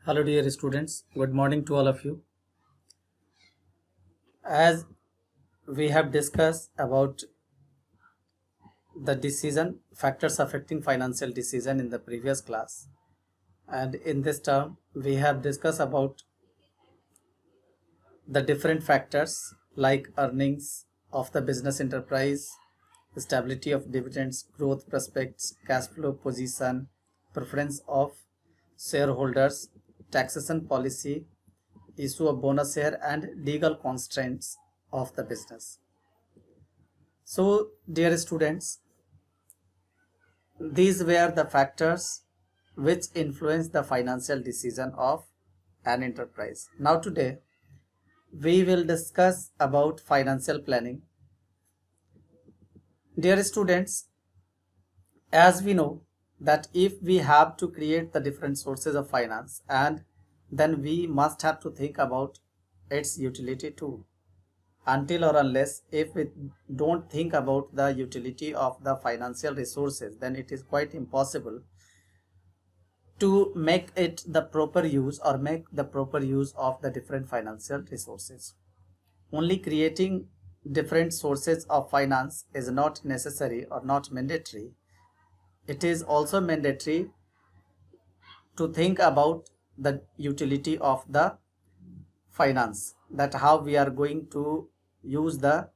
Hello, dear students. Good morning to all of you. As we have discussed about the decision factors affecting financial decision in the previous class, and in this term, we have discussed about the different factors like earnings of the business enterprise, stability of dividends, growth prospects, cash flow position, preference of shareholders, taxation policy, issue of bonus share, and legal constraints of the business. So, dear students, these were the factors which influence the financial decision of an enterprise. Now, today we will discuss about financial planning. Dear students, as we know that if we have to create the different sources of finance, and then we must have to think about its utility too. Until or unless if we don't think about the utility of the financial resources, then it is quite impossible to make it the proper use or make the proper use of the different financial resources. Only creating different sources of finance is not necessary or not mandatory. It is also mandatory to think about the utility of the finance, that how we are going to use the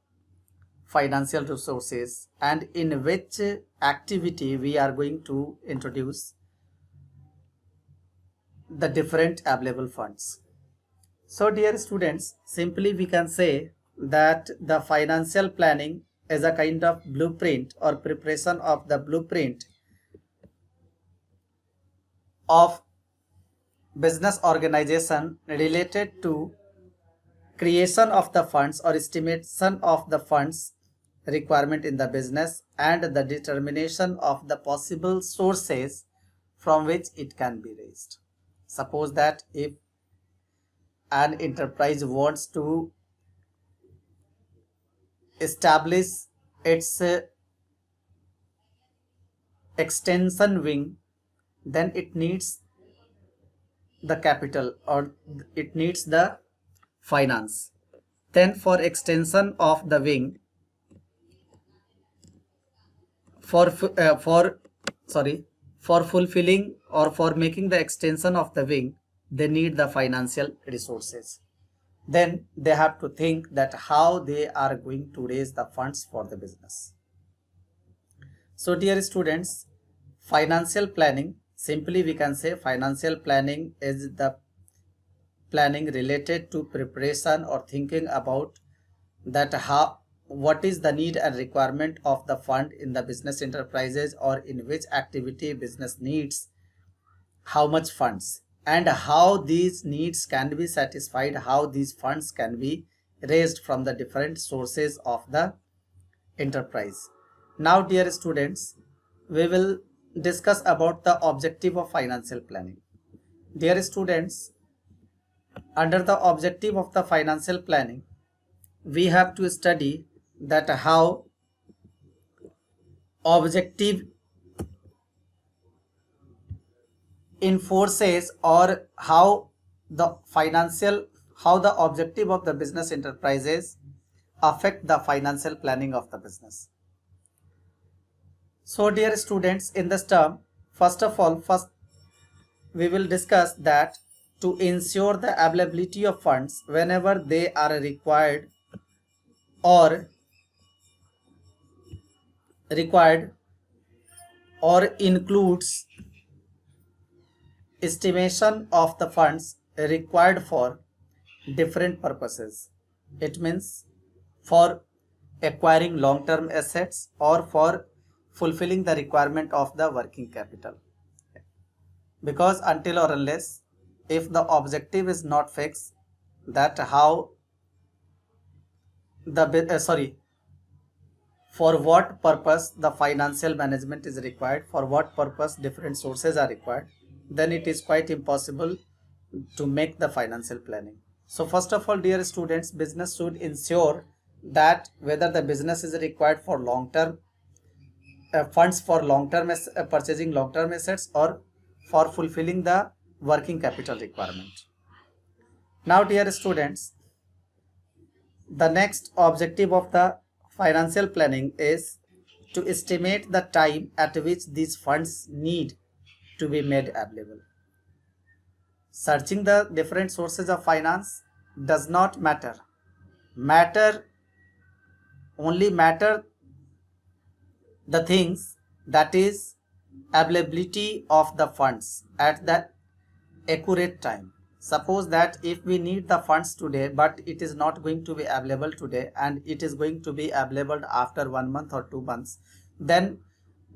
financial resources and in which activity we are going to introduce the different available funds. So, dear students, simply we can say that the financial planning is a kind of blueprint or preparation of the blueprint of business organization related to creation of the funds or estimation of the funds requirement in the business and the determination of the possible sources from which it can be raised. Suppose that if an enterprise wants to establish its extension wing, then it needs the capital or it needs the finance. Then for extension of the wing, for fulfilling or for making the extension of the wing, they need the financial resources. Then they have to think that how they are going to raise the funds for the business. So, dear students, financial planning, simply we can say financial planning is the planning related to preparation or thinking about that how what is the need and requirement of the fund in the business enterprises or in which activity business needs how much funds and how these needs can be satisfied, how these funds can be raised from the different sources of the enterprise. Now, dear students, we will discuss about the objective of financial planning. Dear students, under the objective of the financial planning, we have to study that how objective enforces or how the objective of the business enterprises affect the financial planning of the business. So, dear students, in this term, first we will discuss that to ensure the availability of funds whenever they are required or includes estimation of the funds required for different purposes. It means for acquiring long-term assets or for fulfilling the requirement of the working capital. Because until or unless if the objective is not fixed, that how for what purpose the financial management is required, for what purpose different sources are required, then it is quite impossible to make the financial planning. So first of all, dear students, business should ensure that whether the business is required for long term funds for long term purchasing long term assets or for fulfilling the working capital requirement. Now dear students, the next objective of the financial planning is to estimate the time at which these funds need to be made available. Searching the different sources of finance does not matter. Only matter the things, that is availability of the funds at the accurate time. Suppose that if we need the funds today but it is not going to be available today and it is going to be available after 1 month or 2 months, then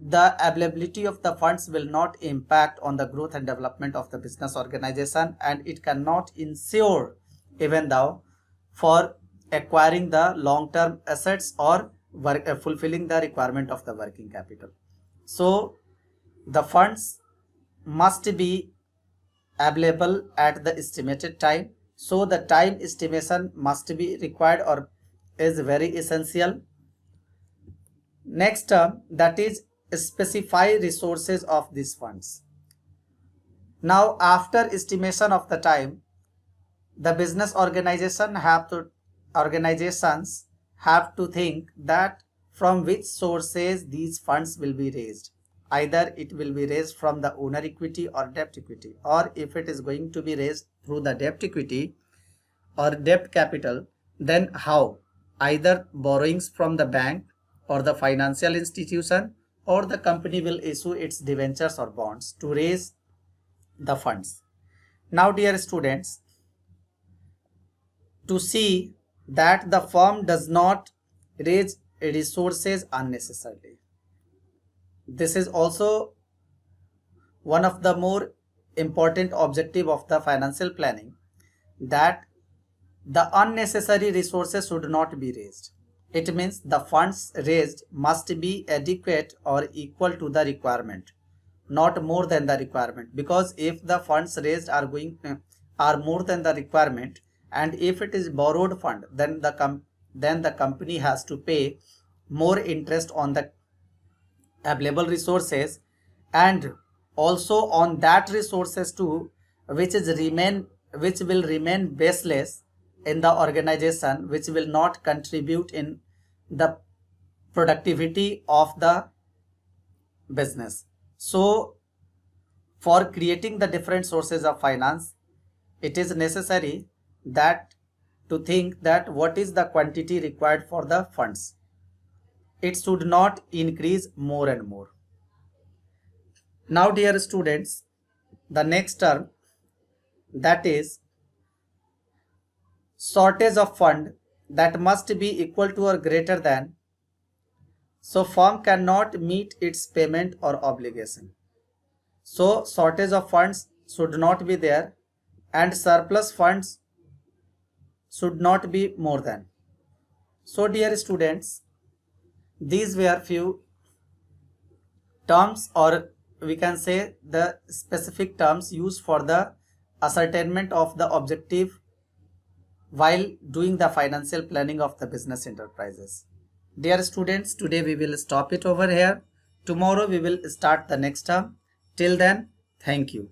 the availability of the funds will not impact on the growth and development of the business organization, and it cannot ensure even though for acquiring the long-term assets or fulfilling the requirement of the working capital. So the funds must be available at the estimated time. So the time estimation must be required or is very essential. Next term, that is specify resources of these funds. Now after estimation of the time, the business organizations have to think that from which sources these funds will be raised. Either it will be raised from the owner equity or debt equity, or if it is going to be raised through the debt equity or debt capital, then how? Either borrowings from the bank or the financial institution, or the company will issue its debentures or bonds to raise the funds. Now dear students, to see that the firm does not raise resources unnecessarily. This is also one of the more important objective of the financial planning, that the unnecessary resources should not be raised. It means the funds raised must be adequate or equal to the requirement, not more than the requirement. Because if the funds raised are more than the requirement, and if it is borrowed fund, then the company has to pay more interest on the available resources, and also on that resources too, which will remain baseless in the organization, which will not contribute in the productivity of the business. So for creating the different sources of finance, it is necessary that to think that what is the quantity required for the funds. It should not increase more and more. Now dear students, the next term, that is shortage of fund, that must be equal to or greater than, so firm cannot meet its payment or obligation. So shortage of funds should not be there, and surplus funds should not be more than. So dear students, these were few terms, or we can say the specific terms used for the ascertainment of the objective while doing the financial planning of the business enterprises. Dear students, today we will stop it over here. Tomorrow we will start the next term. Till then, thank you.